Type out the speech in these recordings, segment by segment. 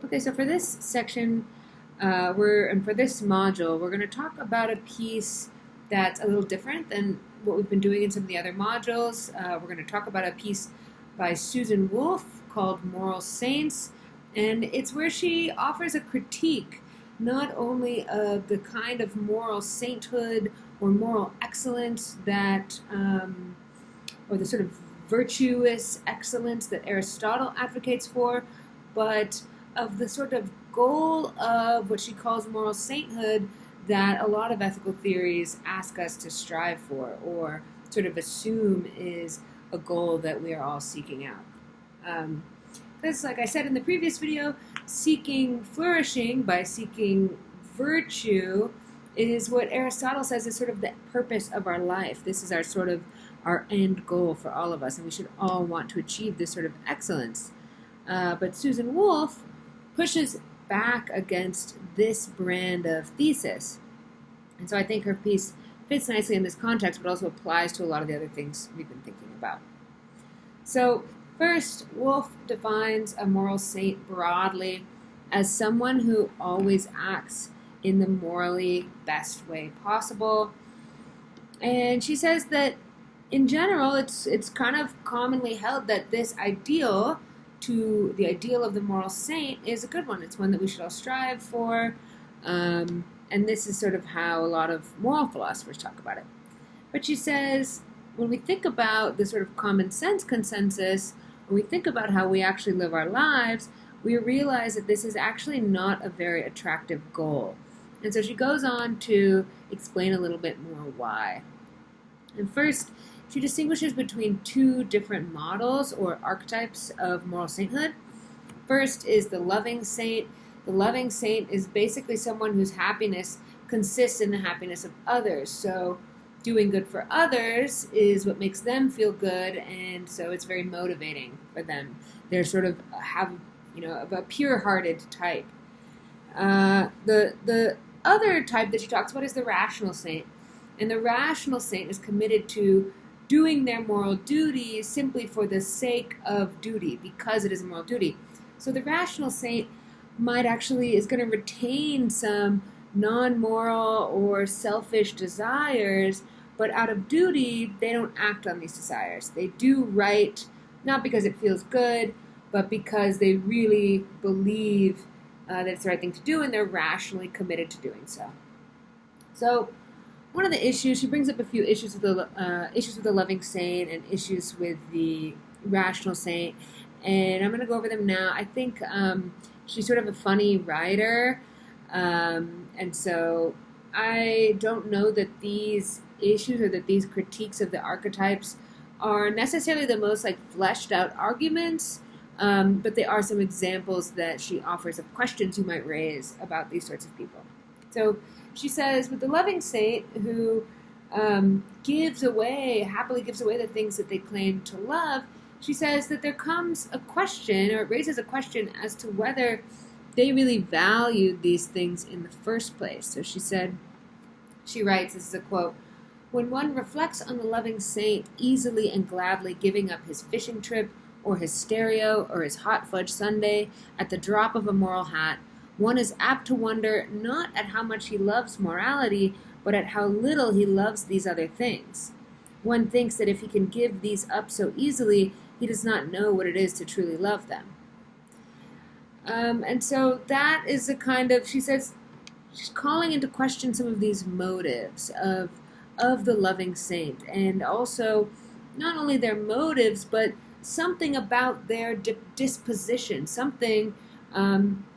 Okay, so for this section, and for this module, we're going to talk about a piece that's a little different than what we've been doing in some of the other modules. We're going to talk about a piece by Susan Wolf called Moral Saints, and it's where she offers a critique not only of the kind of moral sainthood or moral excellence that, or the sort of virtuous excellence that Aristotle advocates for, but of the sort of goal of what she calls moral sainthood that a lot of ethical theories ask us to strive for or sort of assume is a goal that we are all seeking out. Because, like I said in the previous video, seeking flourishing by seeking virtue is what Aristotle says is sort of the purpose of our life. This is our end goal for all of us, and we should all want to achieve this sort of excellence. But Susan Wolf pushes back against this brand of thesis. And so I think her piece fits nicely in this context, but also applies to a lot of the other things we've been thinking about. So first, Wolf defines a moral saint broadly as someone who always acts in the morally best way possible. And she says that in general, it's kind of commonly held that this ideal the ideal of the moral saint is a good one. It's one that we should all strive for. And this is sort of how a lot of moral philosophers talk about it. But she says, when we think about the sort of common sense consensus, when we think about how we actually live our lives, we realize that this is actually not a very attractive goal. And so she goes on to explain a little bit more why. And first, she distinguishes between two different models or archetypes of moral sainthood. First is the loving saint. The loving saint is basically someone whose happiness consists in the happiness of others. So doing good for others is what makes them feel good, and so it's very motivating for them. They're sort of a pure-hearted type. The other type that she talks about is the rational saint. And the rational saint is committed to doing their moral duty simply for the sake of duty, because it is a moral duty. So the rational saint is going to retain some non-moral or selfish desires, but out of duty, they don't act on these desires. They do right, not because it feels good, but because they really believe that it's the right thing to do, and they're rationally committed to doing so. So one of the issues, she brings up a few issues with the loving saint and issues with the rational saint, and I'm going to go over them now. I think she's sort of a funny writer, and so I don't know that these issues or that these critiques of the archetypes are necessarily the most fleshed out arguments, but they are some examples that she offers of questions you might raise about these sorts of people. So she says, with the loving saint who happily gives away the things that they claim to love, she says that there comes a question, or it raises a question as to whether they really valued these things in the first place. So she writes, this is a quote, "When one reflects on the loving saint easily and gladly giving up his fishing trip, or his stereo, or his hot fudge sundae at the drop of a moral hat, one is apt to wonder not at how much he loves morality, but at how little he loves these other things. One thinks that if he can give these up so easily, he does not know what it is to truly love them." And so that is a kind of, she says, she's calling into question some of these motives of the loving saint, and also not only their motives, but something about their disposition, something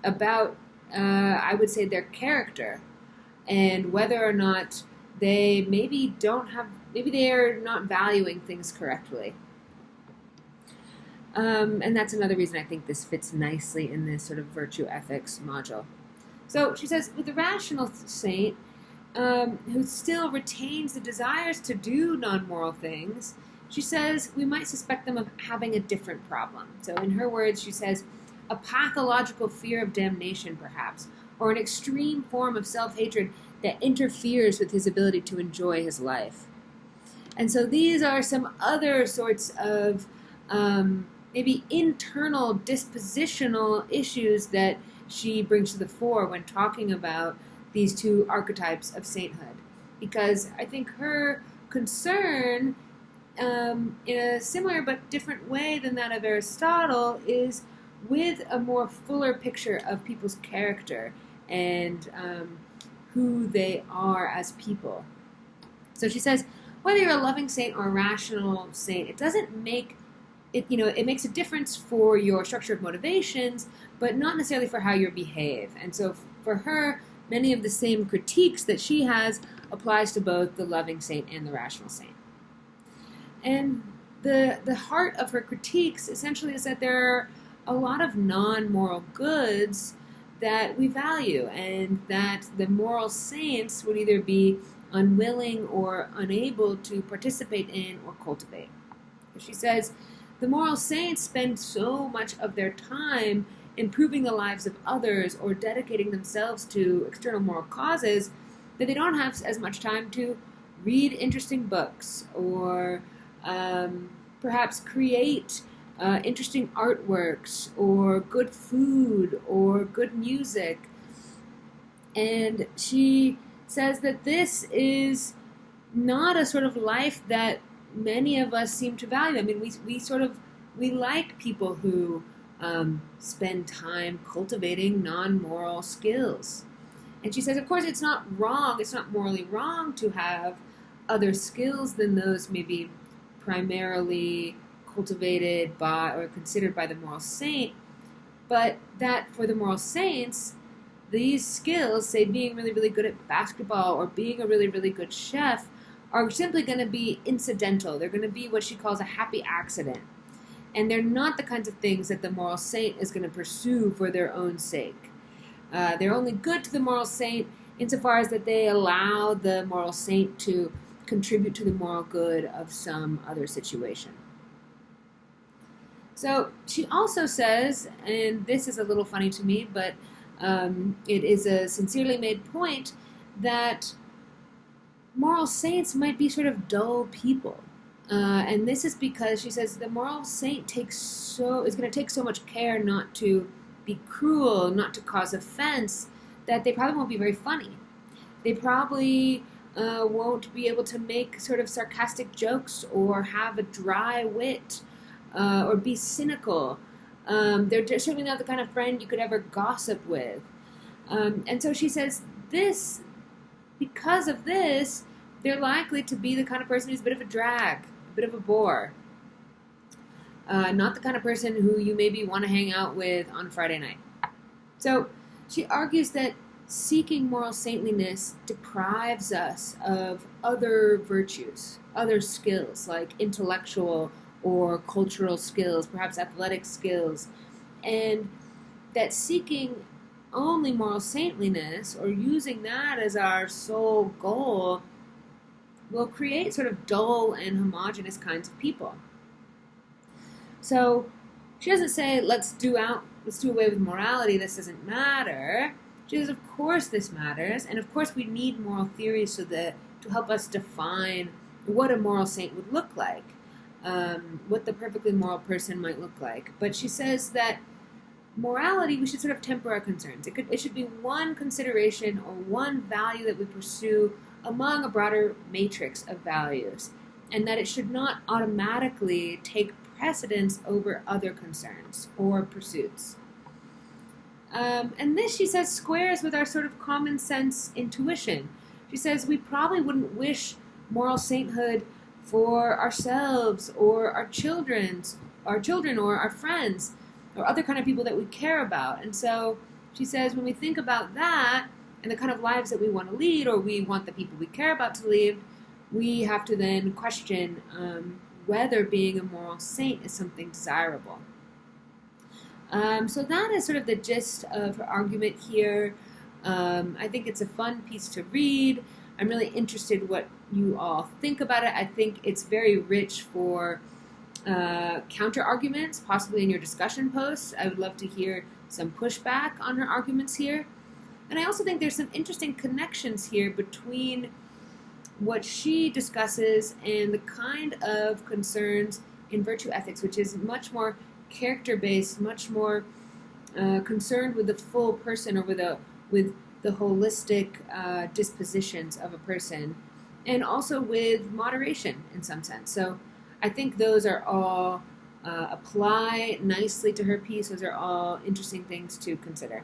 about I would say their character, and whether or not maybe they are not valuing things correctly. And that's another reason I think this fits nicely in this sort of virtue ethics module. So she says, with the rational saint, who still retains the desires to do non-moral things, she says we might suspect them of having a different problem. So in her words, she says, a pathological fear of damnation, perhaps, or an extreme form of self-hatred that interferes with his ability to enjoy his life. And so these are some other sorts of maybe internal dispositional issues that she brings to the fore when talking about these two archetypes of sainthood. Because I think her concern, in a similar but different way than that of Aristotle, is with a more fuller picture of people's character and who they are as people. So she says, whether you're a loving saint or a rational saint, it doesn't make it, it makes a difference for your structure of motivations, but not necessarily for how you behave. And so for her, many of the same critiques that she has applies to both the loving saint and the rational saint. And the heart of her critiques essentially is that there are a lot of non-moral goods that we value, and that the moral saints would either be unwilling or unable to participate in or cultivate. She says, the moral saints spend so much of their time improving the lives of others or dedicating themselves to external moral causes that they don't have as much time to read interesting books or perhaps create interesting artworks or good food or good music. And she says that this is not a sort of life that many of us seem to value. I mean, we like people who spend time cultivating non-moral skills. And she says, of course, it's not wrong, it's not morally wrong to have other skills than those maybe primarily cultivated by or considered by the moral saint, but that for the moral saints, these skills, say being really, really good at basketball or being a really, really good chef, are simply going to be incidental. They're going to be what she calls a happy accident. And they're not the kinds of things that the moral saint is going to pursue for their own sake. They're only good to the moral saint insofar as that they allow the moral saint to contribute to the moral good of some other situation. So she also says, and this is a little funny to me, but it is a sincerely made point, that moral saints might be sort of dull people. And this is because she says the moral saint is going to take so much care not to be cruel, not to cause offense, that they probably won't be very funny. They probably won't be able to make sort of sarcastic jokes or have a dry wit or be cynical. They're certainly not the kind of friend you could ever gossip with. And so she says because of this, they're likely to be the kind of person who's a bit of a drag, a bit of a bore. Not the kind of person who you maybe want to hang out with on Friday night. So she argues that seeking moral saintliness deprives us of other virtues, other skills like intellectual or cultural skills, perhaps athletic skills, and that seeking only moral saintliness or using that as our sole goal will create sort of dull and homogenous kinds of people. So she doesn't say, let's do away with morality, this doesn't matter. She says, of course this matters, and of course we need moral theories to help us define what a moral saint would look like, what the perfectly moral person might look like. But she says that morality, we should sort of temper our concerns. It should be one consideration or one value that we pursue among a broader matrix of values, and that it should not automatically take precedence over other concerns or pursuits. And this, she says, squares with our sort of common sense intuition. She says we probably wouldn't wish moral sainthood for ourselves or our children or our friends or other kind of people that we care about. And so she says when we think about that and the kind of lives that we want to lead or we want the people we care about to lead, we have to then question whether being a moral saint is something desirable. So that is sort of the gist of her argument here. I think it's a fun piece to read. I'm really interested what you all think about it. I think it's very rich for counter arguments, possibly in your discussion posts. I would love to hear some pushback on her arguments here. And I also think there's some interesting connections here between what she discusses and the kind of concerns in virtue ethics, which is much more character-based, much more concerned with the full person, or with the holistic dispositions of a person, and also with moderation in some sense. So I think those are all apply nicely to her piece. Those are all interesting things to consider.